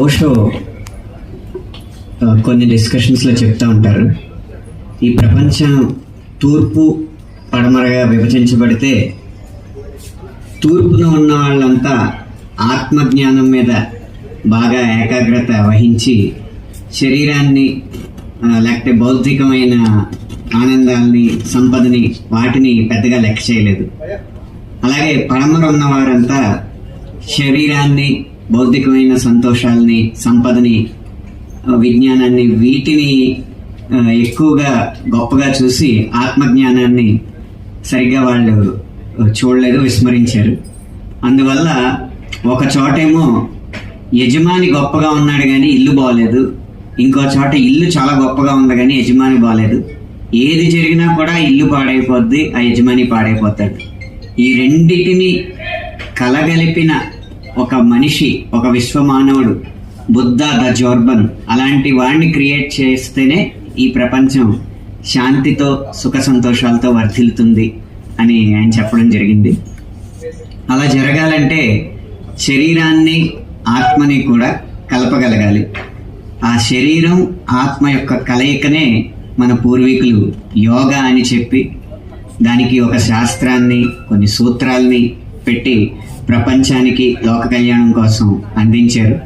ఓషో కొన్ని డిస్కషన్స్లో చెప్తూ ఉంటారు, ఈ ప్రపంచం తూర్పు పడమరగా విభజించబడితే తూర్పున ఉన్న వాళ్ళంతా ఆత్మజ్ఞానం మీద బాగా ఏకాగ్రత వహించి శరీరాన్ని లేకపోతే భౌతికమైన ఆనందాల్ని, సంపదని, వాటిని పెద్దగా లెక్క చేయలేదు. అలాగే పడమర ఉన్న వారంతా శరీరాన్ని, భౌతికమైన సంతోషాలని, సంపదని, విజ్ఞానాన్ని, వీటిని ఎక్కువగా గొప్పగా చూసి ఆత్మజ్ఞానాన్ని సరిగ్గా వాళ్ళు చూడలేదు, విస్మరించారు. అందువల్ల ఒక చోటేమో యజమాని గొప్పగా ఉన్నాడు కానీ ఇల్లు బాగలేదు, ఇంకో చోట ఇల్లు చాలా గొప్పగా ఉంది కానీ యజమాని బాగలేదు. ఏది జరిగినా కూడా ఇల్లు పాడైపోద్ది, ఆ యజమాని పాడైపోతాడు. ఈ రెండిటిని కలగలిపిన ఒక మనిషి, ఒక విశ్వమానవుడు, బుద్ధ ద జోర్బన్, అలాంటి వాడిని క్రియేట్ చేస్తేనే ఈ ప్రపంచం శాంతితో, సుఖ సంతోషాలతో వర్ధిల్లుతుంది అని ఆయన చెప్పడం జరిగింది. అలా జరగాలంటే శరీరాన్ని, ఆత్మని కూడా కలపగలగాలి. ఆ శరీరం, ఆత్మ యొక్క కలయికనే మన పూర్వీకులు యోగా అని చెప్పి దానికి ఒక శాస్త్రాన్ని, కొన్ని సూత్రాల్ని పెట్టి ప్రపంచానికి లోక కళ్యాణం కోసం అందించారు.